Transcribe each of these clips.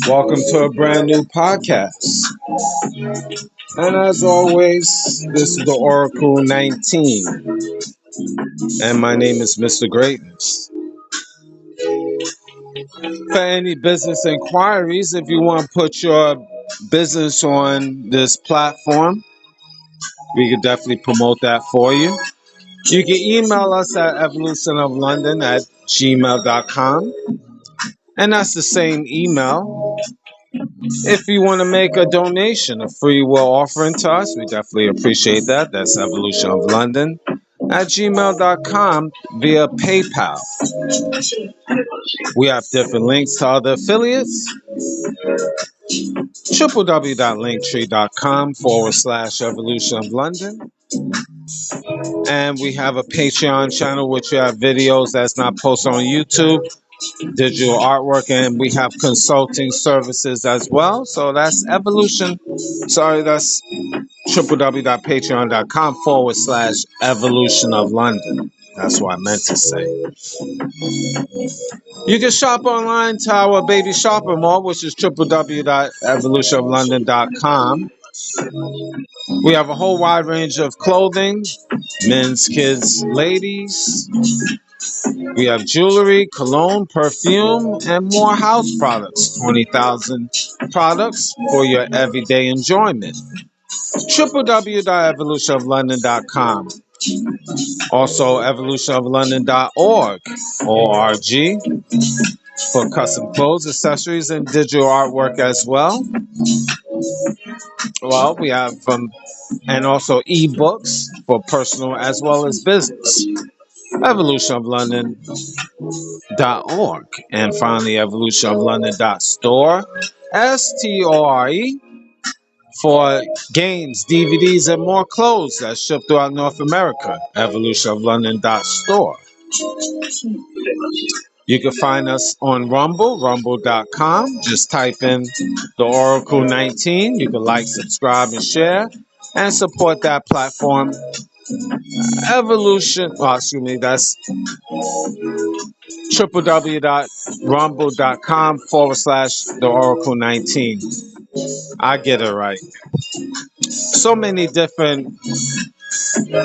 Welcome to a brand new podcast. And as always, this is the Oracle 19. And my name is Mr. Greatness. For any business inquiries, if you want to put your business on this platform, we could definitely promote that for you. You can email us at evolutionoflondon@gmail.com. And that's the same email. If you want to make a donation, a free will offering to us, we definitely appreciate that. That's evolutionoflondon@gmail.com via PayPal. We have different links to other affiliates. www.linktree.com/evolution of London. And we have a Patreon channel, which we have videos that's not posted on YouTube, digital artwork, and we have consulting services as well. So that's that's www.patreon.com/evolution of London. That's what I meant to say. You can shop online to our baby shopping mall, which is www.evolutionoflondon.com. We have a whole wide range of clothing, men's, kids, ladies. We have jewelry, cologne, perfume, and more house products. 20,000 products for your everyday enjoyment. www.evolutionoflondon.com. Also, evolutionoflondon.org, O-R-G, for custom clothes, accessories, and digital artwork as well. Well, we have and also ebooks for personal as well as business. evolutionoflondon.org. And finally, evolutionoflondon.store, S-T-O-R-E, for games, DVDs, and more clothes that ship throughout North America. evolutionoflondon.store. You can find us on Rumble, rumble.com. Just type in the Oracle 19. You can like, subscribe, and share, and support that platform. That's www.rumble.com/the Oracle 19. I get it right. So many different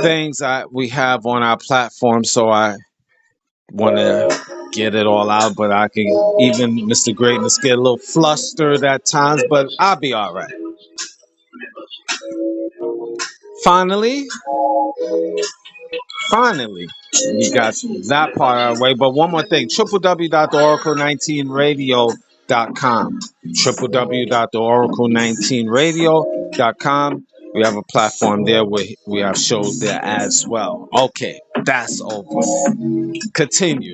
things that we have on our platform, so I want to get it all out, but I can even Mr. Greatness get a little flustered at times, but I'll be all right. Finally, we got that part out of the way. But one more thing, www.oracle19radio.com. www.oracle19radio.com. We have a platform there where we have shows there as well. Okay, that's over. Continue.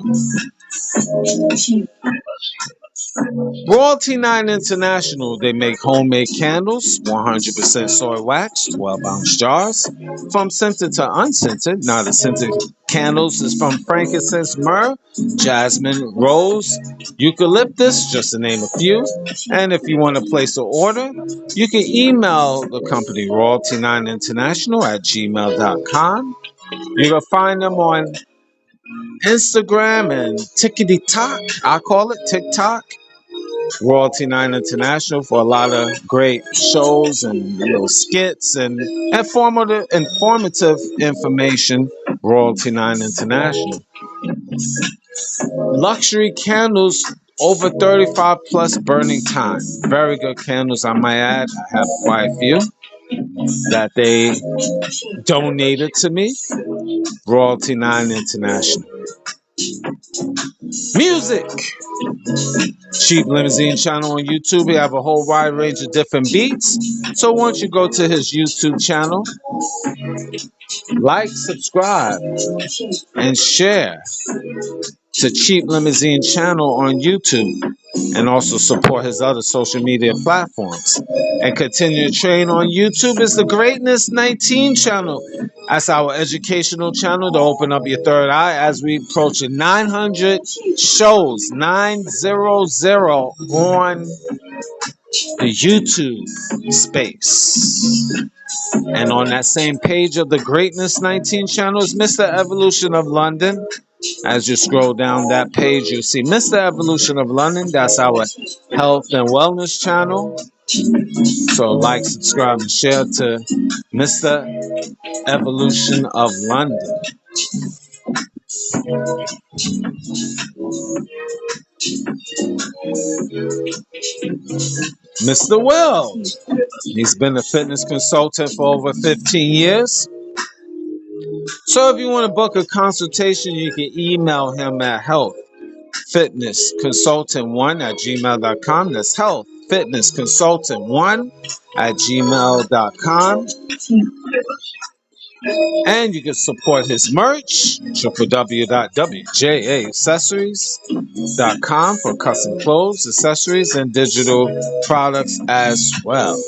Royalty 9 International, they make homemade candles, 100% soy wax, 12-ounce jars, from scented to unscented. Now, the scented candles is from frankincense, myrrh, jasmine, rose, eucalyptus, just to name a few. And if you want to place an order, you can email the company royalty9international@gmail.com. You can find them on Instagram and TikTok. I call it TikTok. Royalty 9 International for a lot of great shows and skits and informative information. Royalty 9 International. Luxury candles, over 35 plus burning time. Very good candles, I might add. I have quite a few that they donated to me. Royalty 9 International. Music. Cheap Limousine channel on YouTube. We have a whole wide range of different beats. So once you go to his YouTube channel, like, subscribe, and share to Cheap Limousine channel on YouTube, and also support his other social media platforms. And continue to train on YouTube is the Greatness 19 channel. That's our educational channel to open up your third eye as we approach 900 shows, 900 on the YouTube space. And on that same page of the Greatness 19 channel is Mr. Evolution of London. As you scroll down that page, you'll see Mr. Evolution of London. That's our health and wellness channel. So like, subscribe, and share to Mr. Evolution of London. Mr. Will. He's been a fitness consultant for over 15 years. So if you want to book a consultation, you can email him at healthfitnessconsultant1@gmail.com. That's healthfitnessconsultant1@gmail.com. And you can support his merch, www.wjaccessories.com, for custom clothes, accessories, and digital products as well.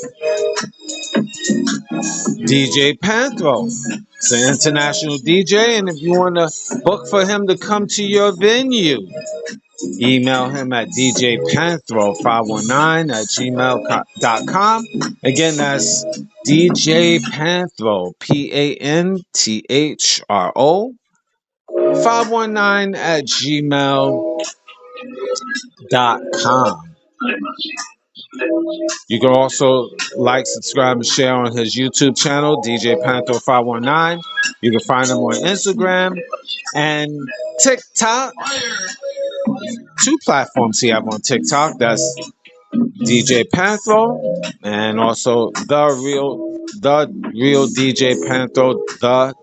DJ Panthro. He's an international DJ, and if you want to book for him to come to your venue, email him at djpanthro519@gmail.com. Again, that's DJ Panthro, PANTHRO 519@gmail.com. You can also like, subscribe, and share on his YouTube channel, DJ Panther 519. You can find him on Instagram and TikTok. 2 platforms he have on TikTok. That's DJ Panther and also the real DJ Panther, the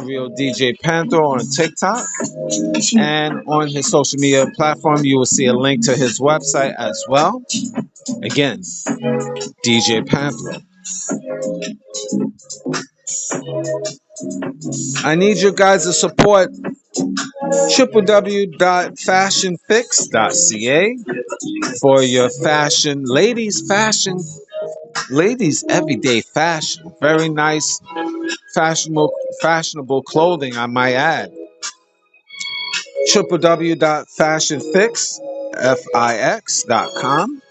real DJ Panther on TikTok. And on his social media platform, you will see a link to his website as well. Again, DJ Panther. I need you guys to support www.fashionfix.ca for your fashion, ladies everyday fashion. Very nice, fashionable clothing, I might add. www.fashionfix.com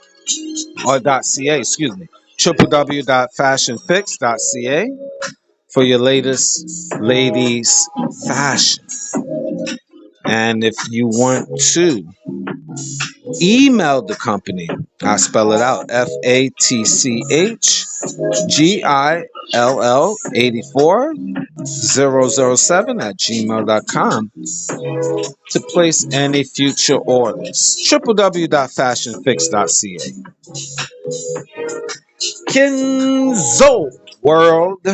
or .ca, excuse me. www.fashionfix.ca for your latest ladies fashion. And if you want to email the company, I spell it out, FATCHGILL84007 to place any future orders. www.fashionfix.ca. Kenzo World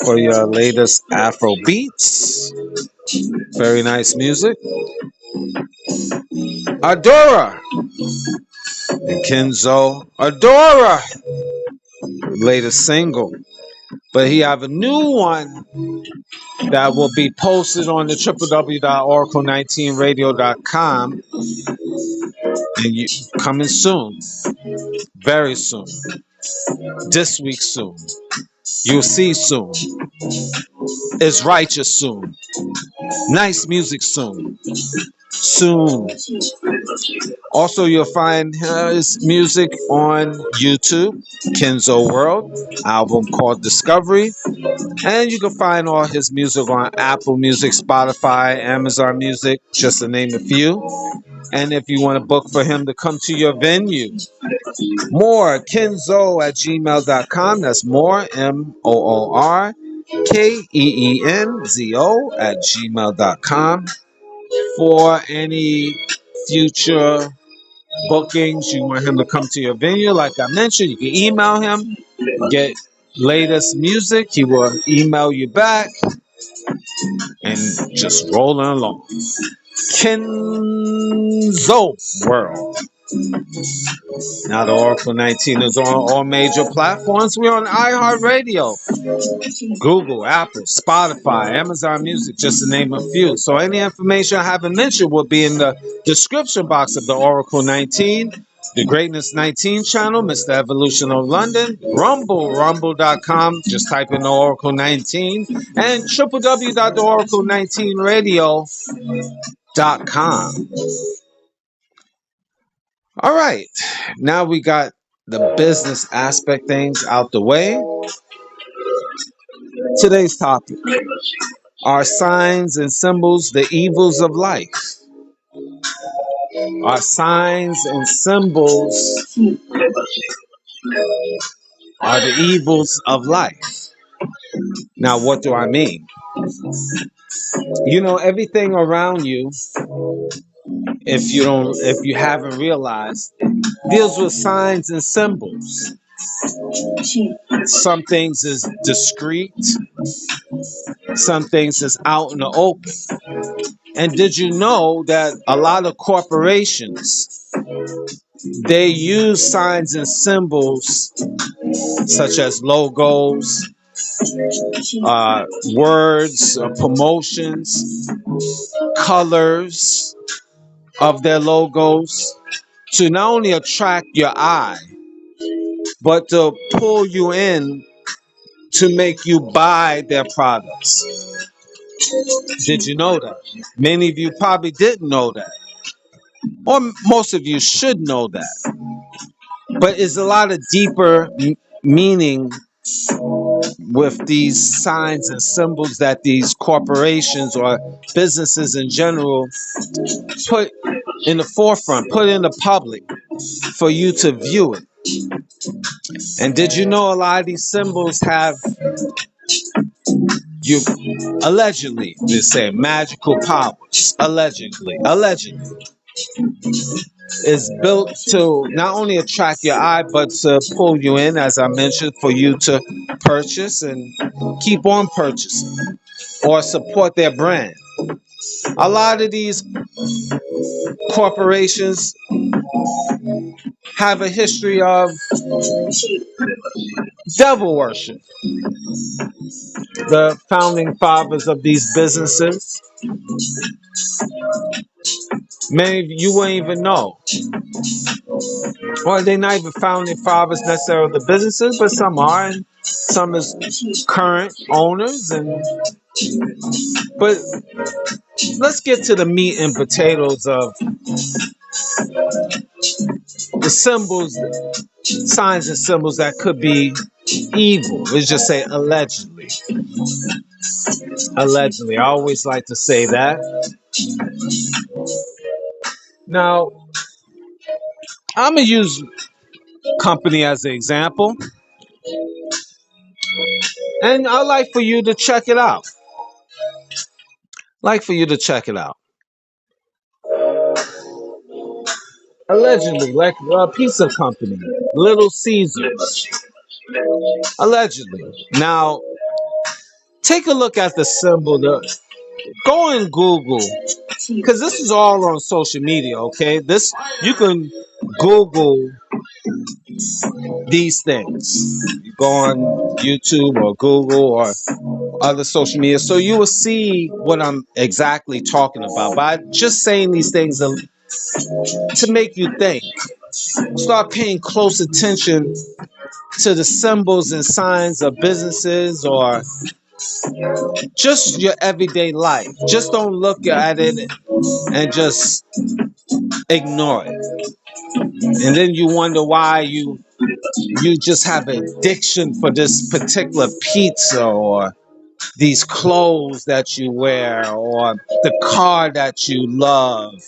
for your latest Afro beats. Very nice music. Adora and Kenzo Adora, latest single. But he have a new one that will be posted on the www.oracle19radio.com, and you coming soon, very soon, this week soon. You'll see soon. It's righteous soon. Nice music soon. Soon. Also, you'll find his music on YouTube, Kenzo World, album called Discovery. And you can find all his music on Apple Music, Spotify, Amazon Music, just to name a few. And if you want to book for him to come to your venue, more Kenzo@gmail.com. That's more MOORKEENZO@gmail.com for any future bookings. You want him to come to your venue, like I mentioned, you can email him, get latest music. He will email you back and just rolling along. Kenzo World. Now the Oracle 19 is on all major platforms. We're on iHeartRadio, Google, Apple, Spotify, Amazon Music, just to name a few. So any information I haven't mentioned will be in the description box of the Oracle 19, the Greatness 19 channel, Mr. Evolution of London, rumble.com, just type in the Oracle 19, and www.theoracle19radio.com. All right, now we got the business aspect things out the way. Today's topic are signs and symbols the evils of life. Are signs and symbols are the evils of life. Now, what do I mean? You know, everything around you, if you haven't realized, deals with signs and symbols. Some things is discreet, some things is out in the open. And did you know that a lot of corporations, they use signs and symbols such as logos, words, promotions, colors of their logos to not only attract your eye, but to pull you in to make you buy their products. Did you know that? Many of you probably didn't know that. Or most of you should know that. But it's a lot of deeper meaning with these signs and symbols that these corporations or businesses in general put in the forefront, put in the public for you to view it. And did you know a lot of these symbols have, you allegedly, they say magical powers, allegedly, is built to not only attract your eye, but to pull you in, as I mentioned, for you to purchase and keep on purchasing or support their brand. A lot of these corporations have a history of devil worship. The founding fathers of these businesses, many of you wouldn't even know. Or they're not even founding fathers necessarily of the businesses, but some are, and some is current owners. But let's get to the meat and potatoes of the symbols, signs and symbols that could be evil. Let's just say allegedly. Allegedly. I always like to say that. Now, I'm going to use company as an example. And I'd like for you to check it out. Allegedly, like a pizza company, Little Caesars. Allegedly. Now, take a look at the symbol. Go in Google, because this is all on social media, okay? This, you can Google these things. You go on YouTube or Google or other social media, so you will see what I'm exactly talking about. By just saying these things to make you think, start paying close attention to the symbols and signs of businesses or just your everyday life. Just don't look at it and just ignore it. And then you wonder why you just have an addiction for this particular pizza or these clothes that you wear or the car that you love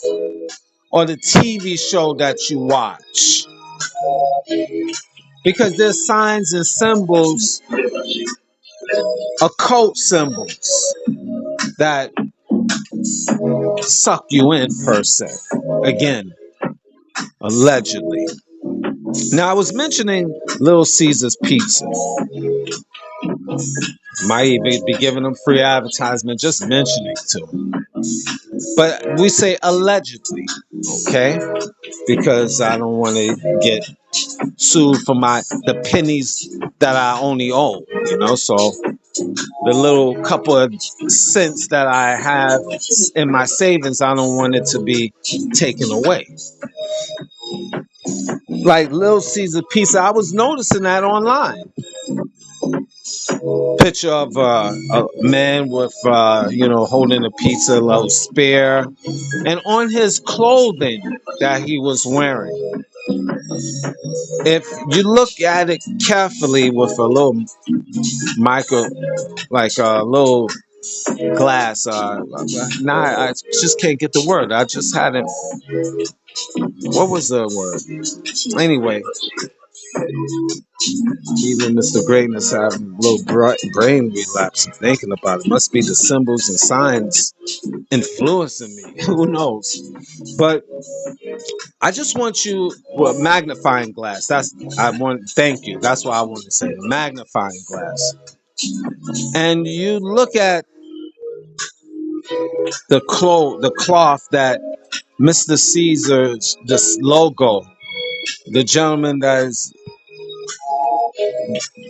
or the TV show that you watch. Because there's signs and symbols, occult symbols that suck you in, per se. Again, allegedly. Now, I was mentioning Little Caesars Pizza. Might even be giving them free advertisement, just mentioning to them. But we say allegedly, okay? Because I don't want to get sued for the pennies that I only own, So the little couple of cents that I have in my savings, I don't want it to be taken away. Like Little Caesar pizza, I was noticing that online. Picture of a man with holding a pizza, a little spear, and on his clothing that he was wearing, if you look at it carefully with a little micro, like a little glass, I just can't get the word. I just had it. What was the word? Anyway, even Mr. Greatness having a little brain relapse thinking about it. Must be the symbols and signs influencing me. Who knows? But I just want you, well, magnifying glass. Thank you. That's what I want to say. Magnifying glass. And you look at the cloth that Mr. Caesar's, this logo, the gentleman that is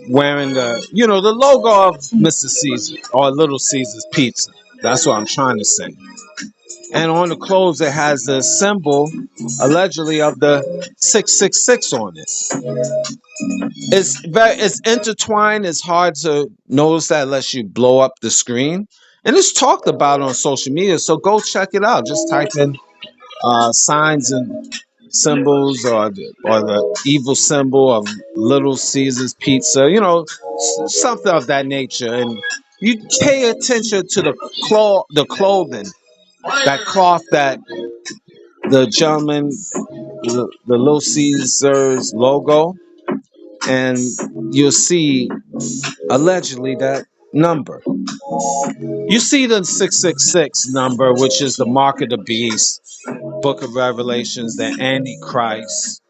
wearing the logo of Mr. Caesar or Little Caesar's Pizza. That's what I'm trying to say. And on the clothes, it has the symbol, allegedly, of the 666 on it. It's intertwined. It's hard to notice that unless you blow up the screen. And it's talked about on social media, so go check it out. Just type in signs and symbols, or the evil symbol of Little Caesar's Pizza, something of that nature, and you pay attention to the clothing, that cloth that the gentleman, the Little Caesar's logo, and you'll see allegedly that number. You see the 666 number, which is the mark of the beast, Book of Revelations, the Antichrist.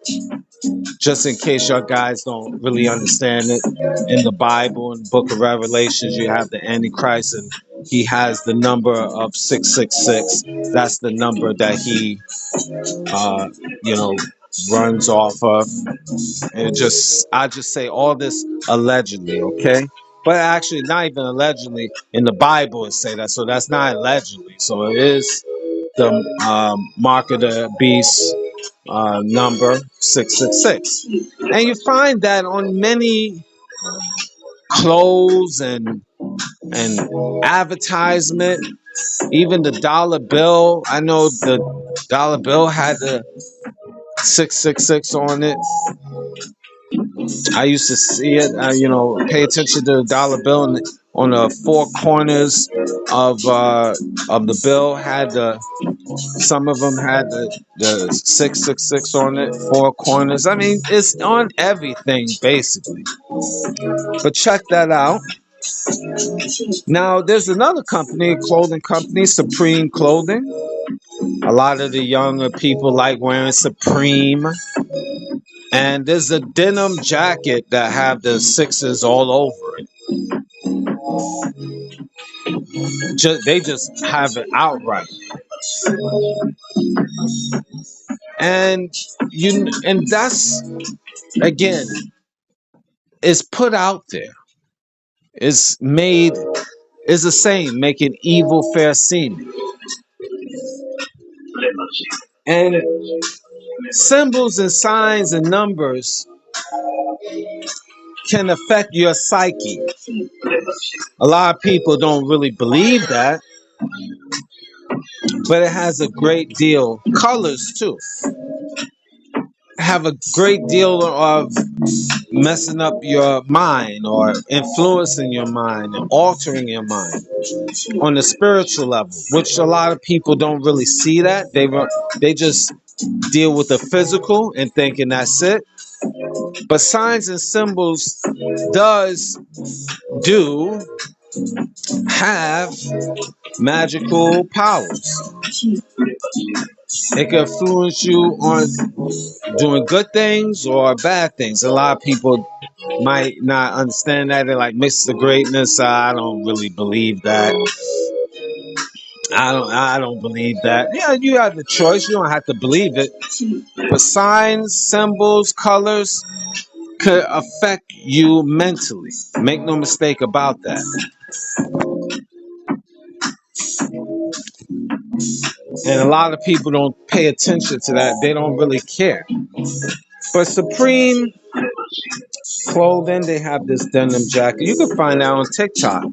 Just in case your guys don't really understand it, in the Bible, in the Book of Revelations, you have the Antichrist, and he has the number of 666. That's the number that he, runs off of. And I just say all this allegedly, okay? But actually, not even allegedly. In the Bible, it say that, so that's not allegedly. So it is the mark of the beast, number 666, and you find that on many clothes and advertisement, even the dollar bill. I know the dollar bill had the 666 on it. I used to see it. Pay attention to the dollar bill, and on the four corners of the bill had some of them had the 666 on it, four corners. I mean, it's on everything basically. But check that out. Now, there's another company, clothing company, Supreme Clothing. A lot of the younger people like wearing Supreme. And there's a denim jacket that have the sixes all over it. They just have it outright. And that's, again, it's put out there. It's made, it's the same, making evil fair seeming. And symbols and signs and numbers can affect your psyche. A lot of people don't really believe that, but it has a great deal, colors too, have a great deal of messing up your mind or influencing your mind and altering your mind on the spiritual level, which a lot of people don't really see that. They just deal with the physical and thinking that's it. But signs and symbols do have magical powers. It can influence you on doing good things or bad things. A lot of people might not understand that. They're like, Mr. Greatness, I don't really believe that. I don't believe that. Yeah, you have the choice. You don't have to believe it. But signs, symbols, colors could affect you mentally. Make no mistake about that. And a lot of people don't pay attention to that. They don't really care. But Supreme Clothing, they have this denim jacket. You can find that on TikTok.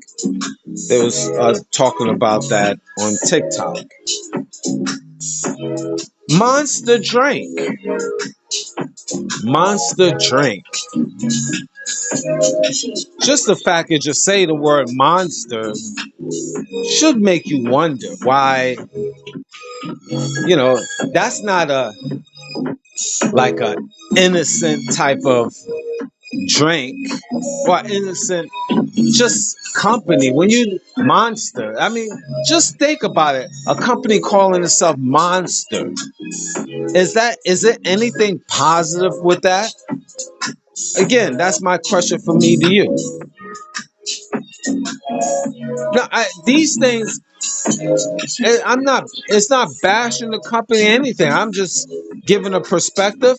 They was talking about that on TikTok. Monster drink. Monster drink. Just the fact that you say the word monster should make you wonder why, that's not a like a innocent type of drink or innocent just company. When you monster, I mean, just think about it. A company calling itself Monster. Is it anything positive with that? Again, that's my question for me to you. No, these things, I'm not, it's not bashing the company or anything. I'm just giving a perspective.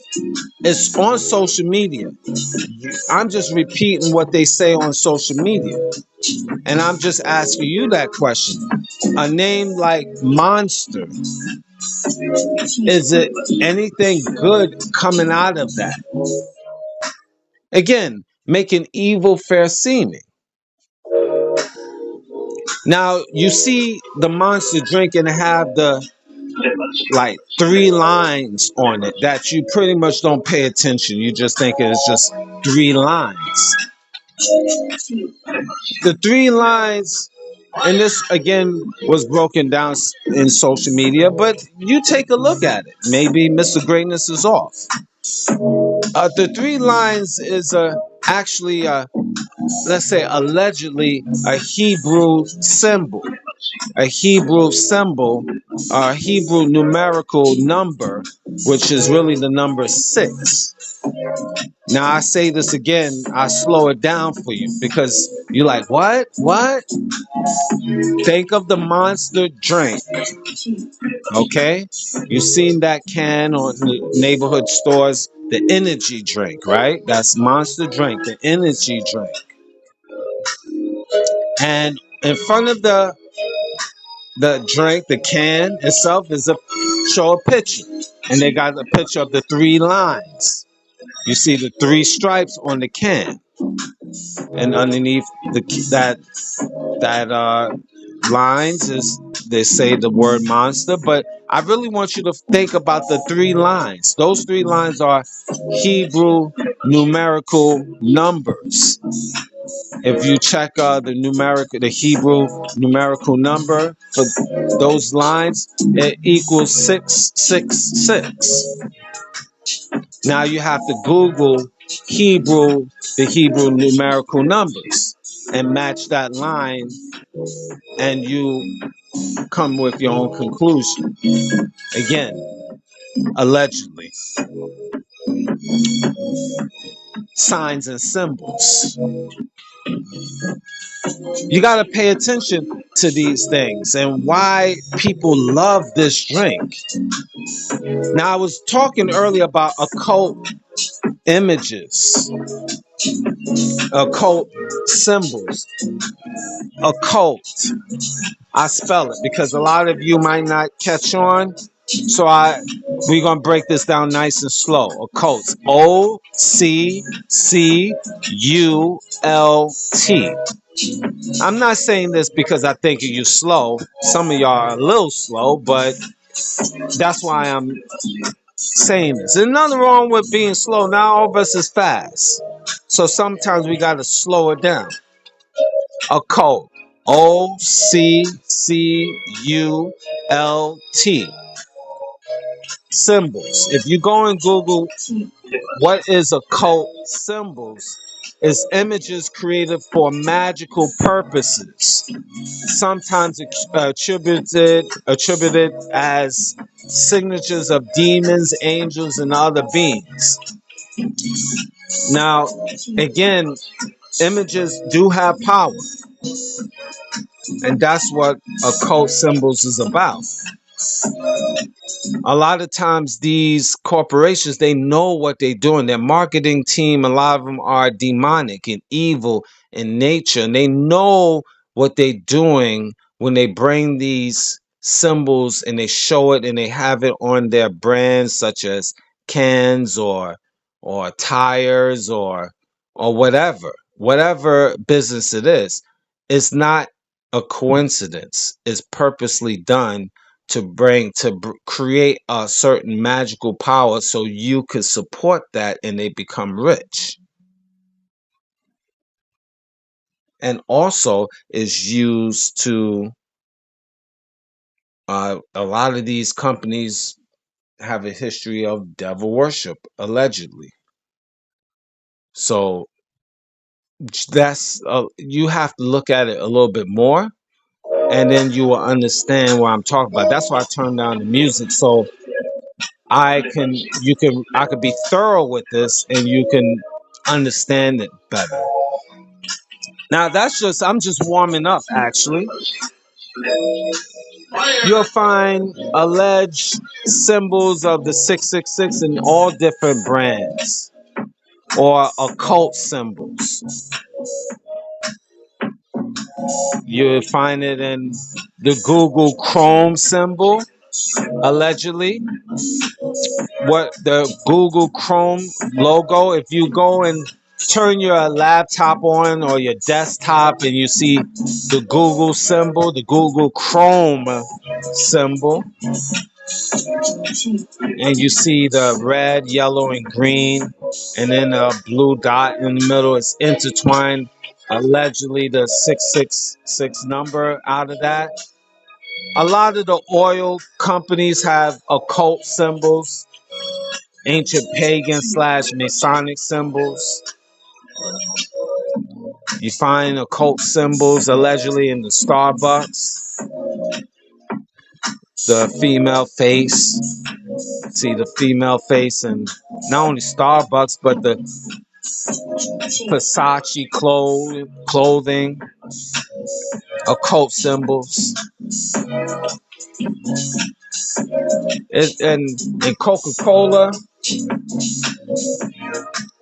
It's on social media. I'm just repeating what they say on social media. And I'm just asking you that question. A name like Monster, is it anything good coming out of that? Again, making evil fair seeming. Now, you see the Monster drink and have the like 3 lines on it that you pretty much don't pay attention. You just think it's just 3 lines. The 3 lines, and this again was broken down in social media, but you take a look at it. Maybe Mr. Greatness is off. The 3 lines is actually, let's say, allegedly a Hebrew symbol. A Hebrew symbol, a Hebrew numerical number, which is really the number 6. Now, I say this again, I slow it down for you because you're like, what? What? Think of the Monster drink. Okay? You've seen that can on the neighborhood stores, the energy drink, right? That's Monster drink, the energy drink. And in front of the drink, the can itself is show a picture. And they got a picture of the 3 lines. You see the 3 stripes on the can. And underneath that lines is, they say the word monster, but I really want you to think about the 3 lines. Those 3 lines are Hebrew numerical numbers. If you check the Hebrew numerical number for those lines, it equals 666. Now you have to Google the Hebrew numerical numbers and match that line, and you come with your own conclusion. Again, allegedly. Signs and symbols. You got to pay attention to these things and why people love this drink. Now, I was talking earlier about occult images, occult symbols, occult. I spell it because a lot of you might not catch on. So we're gonna break this down nice and slow. Occult. OCCULT. I'm not saying this because I think you're slow. Some of y'all are a little slow, but that's why I'm saying this. There's nothing wrong with being slow. Not all of us is fast. So sometimes we gotta slow it down. Occult. OCCULT. Symbols. If you go and Google what is occult symbols, it's images created for magical purposes, sometimes attributed as signatures of demons, angels, and other beings. Now, again, images do have power, and that's what occult symbols is about. A lot of times these corporations, they know what they're doing. Their marketing team, a lot of them are demonic and evil in nature, and they know what they're doing when they bring these symbols and they show it and they have it on their brands, such as cans or tires or whatever business it is. It's not a coincidence. It's purposely done to create a certain magical power so you could support that and they become rich. And also is used to a lot of these companies have a history of devil worship, allegedly. So that's you have to look at it a little bit more, and then you will understand what I'm talking about. That's why I turned down the music, so I could be thorough with this and you can understand it better. Now I'm just warming up actually. You'll find alleged symbols of the 666 in all different brands or occult symbols. You'll find it in the Google Chrome symbol, allegedly. What the Google Chrome logo, if you go and turn your laptop on or your desktop and you see the Google symbol, the Google Chrome symbol, and you see the red, yellow, and green, and then a blue dot in the middle, it's intertwined, allegedly the 666 number out of that. A lot of the oil companies have occult symbols, ancient pagan / Masonic symbols. You find occult symbols allegedly in the Starbucks, the female face. See the female face and not only Starbucks, but the Versace clothing, occult symbols. And Coca-Cola,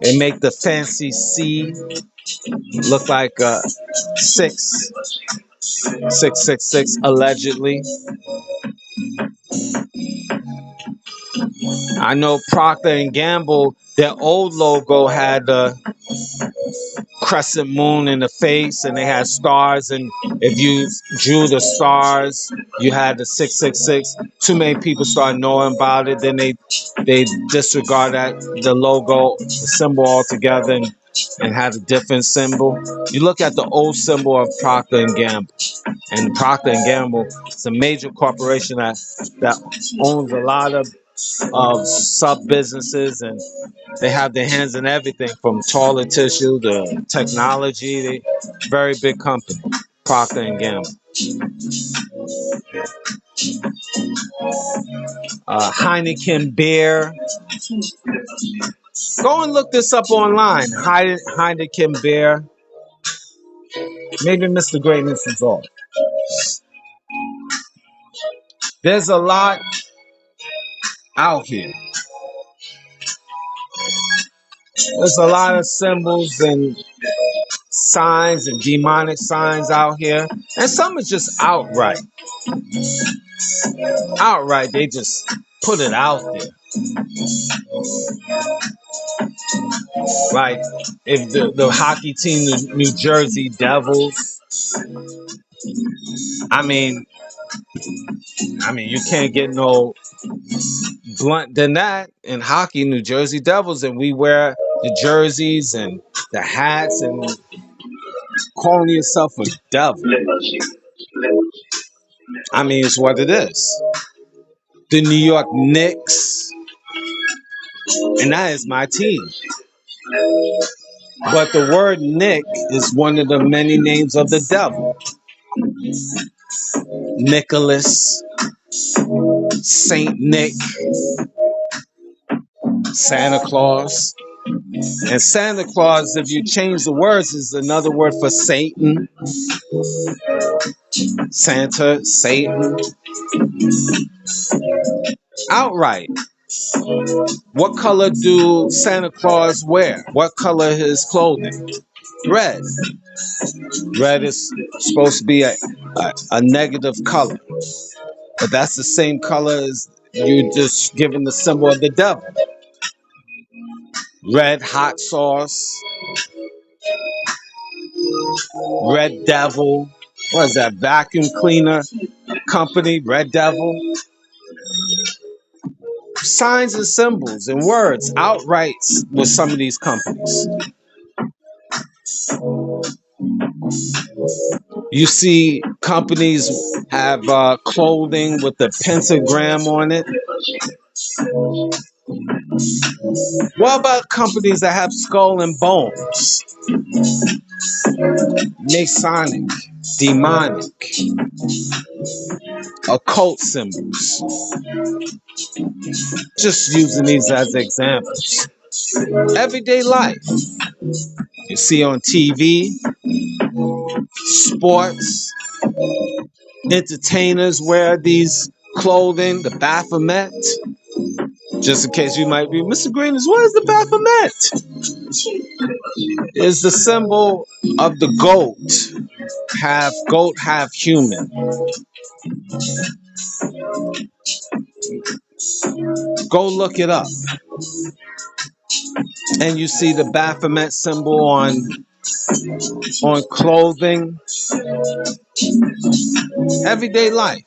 they make the fancy C look like a 666 allegedly. I know Procter and Gamble, their old logo had the crescent moon in the face and they had stars, and if you drew the stars you had the 666. Too many people started knowing about it, then they disregard the logo, the symbol altogether, and had a different symbol. You look at the old symbol of Procter and Gamble, and Procter and Gamble is a major corporation that owns a lot of sub businesses, and they have their hands in everything from toilet tissue to technology. They very big company, Procter and Gamble. Heineken beer. Go and look this up online. Heineken beer. Maybe Mr. Greatness is off. There's a lot out here. There's a lot of symbols and signs and demonic signs out here, and some are just outright. They just put it out there. Like if the hockey team, the New Jersey Devils. I mean, you can't get no blunt than that in hockey, New Jersey Devils, and we wear the jerseys and the hats and calling yourself a devil. It's what it is. The New York Knicks, and that is my team. But the word Nick is one of the many names of the devil. Nicholas, Saint Nick, Santa Claus. And Santa Claus, if you change the words, is another word for Satan. Santa, Satan. Outright. What color do Santa Claus wear? What color is his clothing? Red. Red is supposed to be a negative color. But that's the same color as you just giving the symbol of the devil. Red hot sauce, red devil. What is that? Vacuum cleaner company, Red Devil. Signs and symbols and words outright with some of these companies. You see companies have clothing with the pentagram on it. What about companies that have skull and bones? Masonic, demonic, occult symbols. Just using these as examples. Everyday life. You see on TV, sports, entertainers wear these clothing, the Baphomet. Just in case you might be, Mr. Green, what is the Baphomet? It's the symbol of the goat. Half goat, half human. Go look it up. And you see the Baphomet symbol on clothing. Everyday life.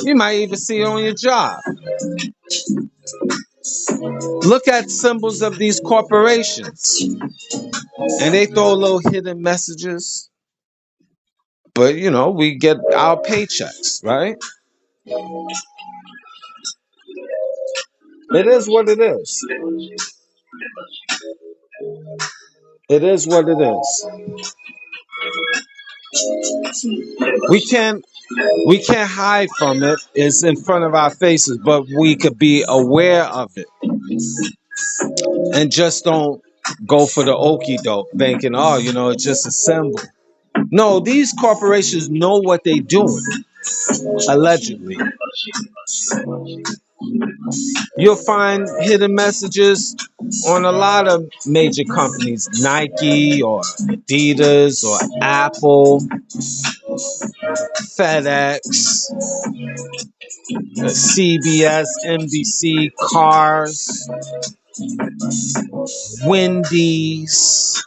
You might even see it on your job. Look at symbols of these corporations. And they throw little hidden messages. But, you know, we get our paychecks, right? It is what it is. It is what it is. We can't hide from it. It's in front of our faces, but we could be aware of it. And just don't go for the okie doke, thinking, oh, you know, it's just a symbol. No, these corporations know what they're doing, allegedly. You'll find hidden messages on a lot of major companies, Nike or Adidas or Apple, FedEx, CBS, NBC, Cars, Wendy's.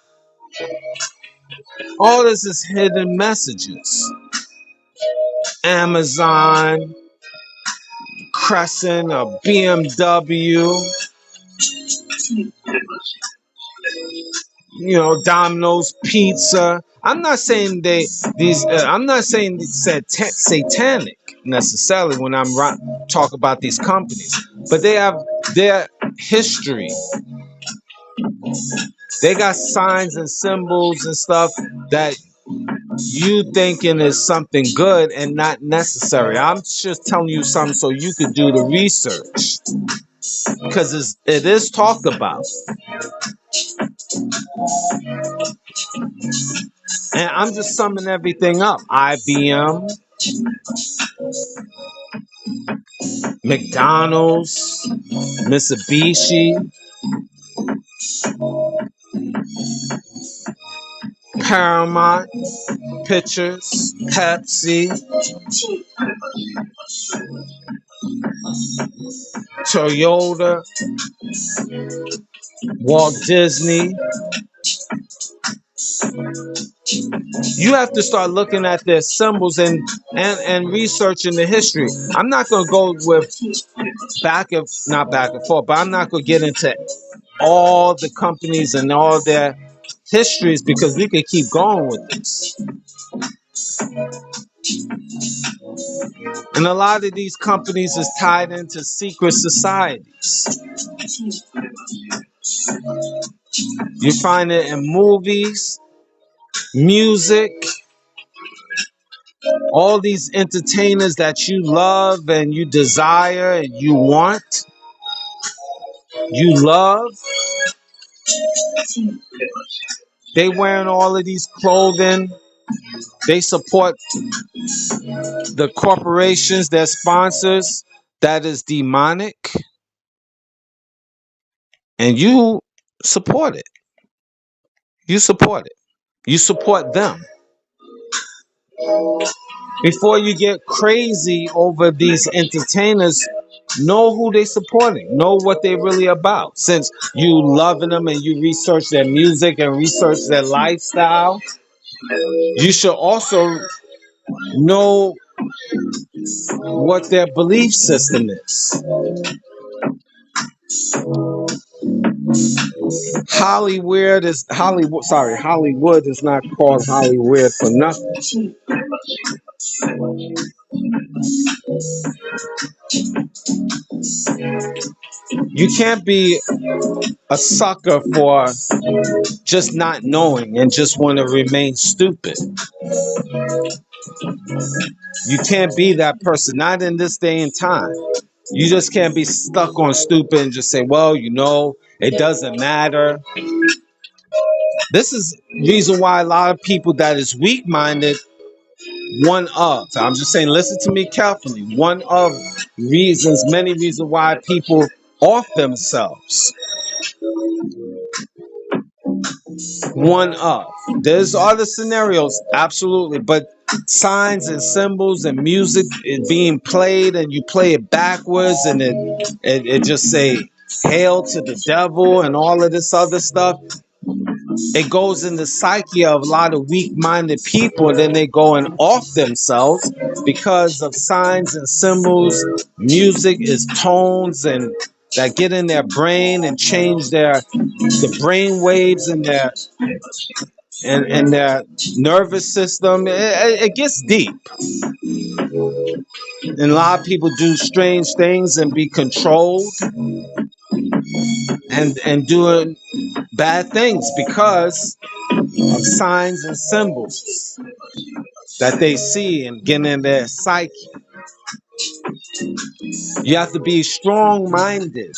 All this is hidden messages. Amazon, Crescent, or BMW, you know, Domino's Pizza. I'm not saying I'm not saying satanic necessarily when I'm talk about these companies, but they have their history. They got signs and symbols and stuff that you thinking is something good and not necessary. I'm just telling you something so you could do the research because it is talked about. And I'm just summing everything up. IBM, McDonald's, Mitsubishi, Paramount Pictures, Pepsi, Toyota, Walt Disney. You have to start looking at their symbols and researching the history. I'm not going to go with not back and forth, but I'm not going to get into all the companies and all their histories because we could keep going with this. And a lot of these companies is tied into secret societies. You find it in movies, music, all these entertainers that you love and you desire and you want. you love. They wearing all of these clothing. They support the corporations, their sponsors. That is demonic, and you support it. You support it. You support them. Before you get crazy over these entertainers, know who they supporting. Know what they really about. Since you loving them and you research their music and research their lifestyle, you should also know what their belief system is. Hollywood is not called Hollywood for nothing. You can't be a sucker for just not knowing and just want to remain stupid. You can't be that person, not in this day and time. You just can't be stuck on stupid and just say, well, it doesn't matter. This is reason why a lot of people that is weak-minded, I'm just saying, listen to me carefully. Many reasons why people off themselves. One of. There's other scenarios, absolutely, but signs and symbols and music is being played and you play it backwards and it just say hail to the devil and all of this other stuff. It goes in the psyche of a lot of weak-minded people, and then they going off themselves because of signs and symbols. Music is tones and that get in their brain and change the brain waves in their nervous system. It gets deep, and a lot of people do strange things and be controlled and doing bad things because of signs and symbols that they see and get in their psyche. You have to be strong-minded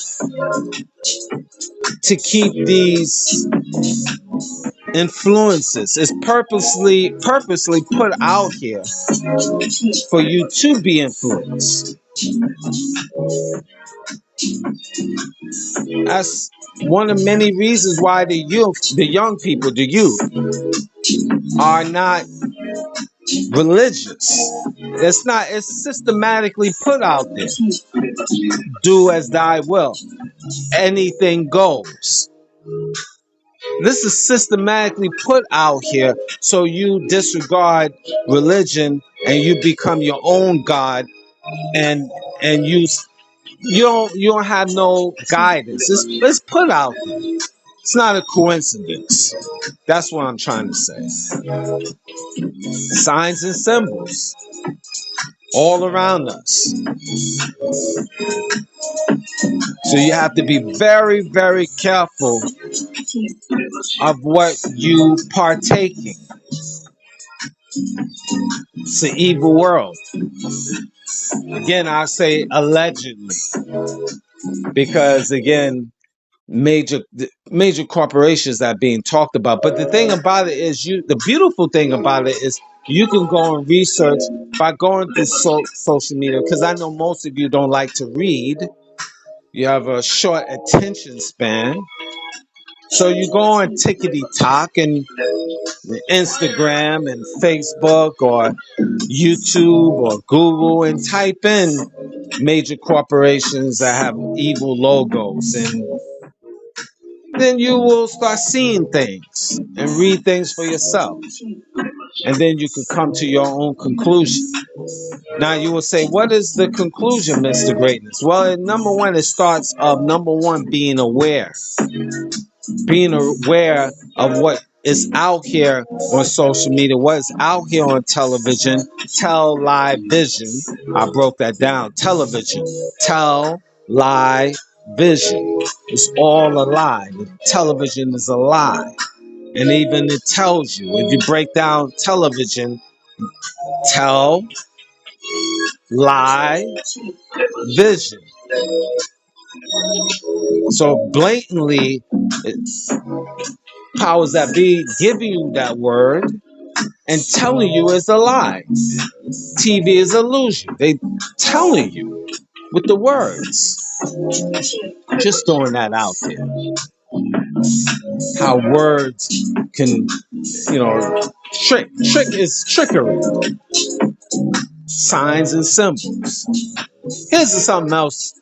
to keep these influences. It's purposely put out here for you to be influenced. That's one of many reasons why the young people, the youth, are not religious. It's systematically put out there. Do as thy will. Anything goes. This is systematically put out here so you disregard religion and you become your own God and you don't have no guidance. It's put out there. It's not a coincidence. That's what I'm trying to say. Signs and symbols all around us. So you have to be very, very careful of what you partake in. It's an evil world. Again, I say allegedly, because again, major corporations are being talked about. But the thing about it is, the beautiful thing about it is you can go and research by going through social media. Because I know most of you don't like to read. You have a short attention span. So you go on TikTok and Instagram and Facebook or YouTube or Google and type in major corporations that have evil logos, and then you will start seeing things and read things for yourself. And then you can come to your own conclusion. Now you will say, what is the conclusion, Mr. Greatness? Well, number one, it starts of being aware. Being aware of what is out here on social media, what is out here on television, live vision. I broke that down. Television, live vision. It's all a lie. The television is a lie. And even it tells you, if you break down television, lie, vision. So blatantly, powers that be giving you that word and telling you it's a lie. TV is illusion. They telling you with the words. Just throwing that out there. How words can, trick is trickery. Signs and symbols. Here's something else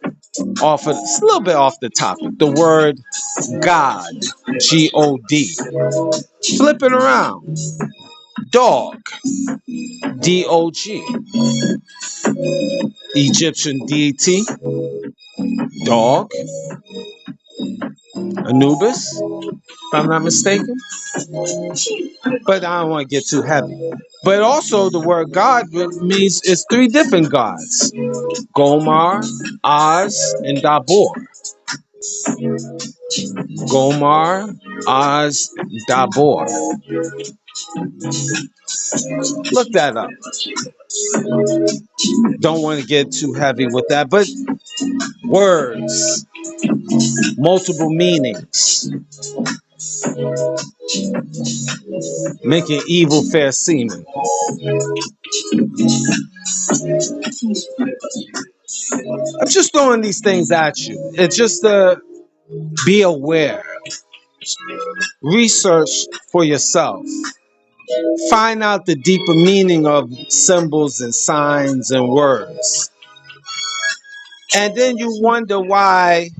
off of, it's a little bit off the topic. The word God, God. Flip it around. Dog, Dog. Egyptian deity, dog, Anubis, if I'm not mistaken. But I don't want to get too heavy. But also the word God means it's three different gods. Gomar, Oz, and Dabur. Gomar, Oz, Dabur. Look that up. Don't want to get too heavy with that, but words, multiple meanings, making evil fair seeming. I'm just throwing these things at you. It's just to be aware. Research for yourself. Find out the deeper meaning of symbols and signs and words. And then you wonder why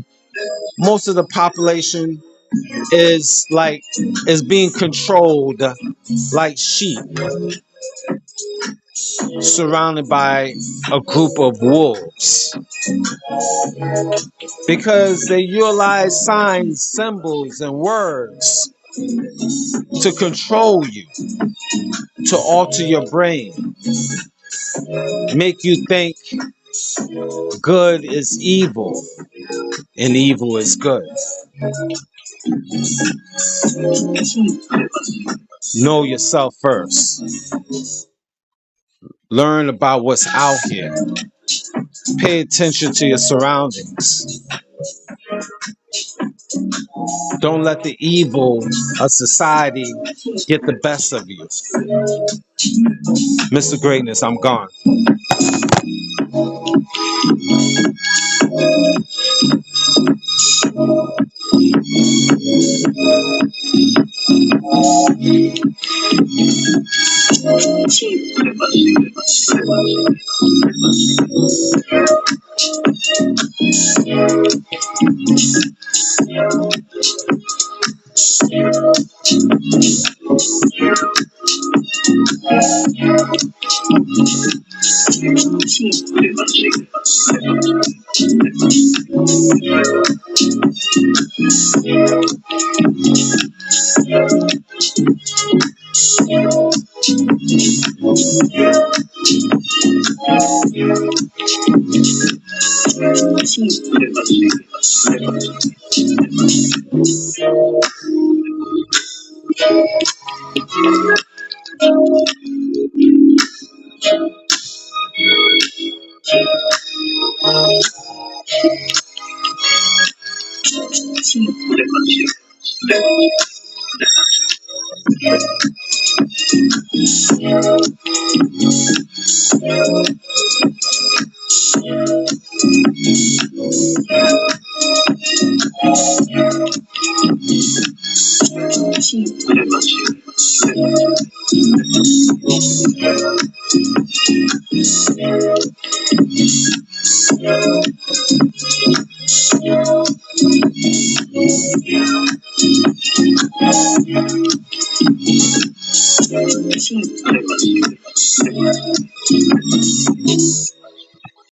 most of the population is being controlled like sheep, surrounded by a group of wolves. Because they utilize signs, symbols, and words to control you, to alter your brain, make you think good is evil and evil is good. Know yourself first. Learn about what's out here. Pay attention to your surroundings. Don't let the evil of society get the best of you. Mr. Greatness, I'm gone.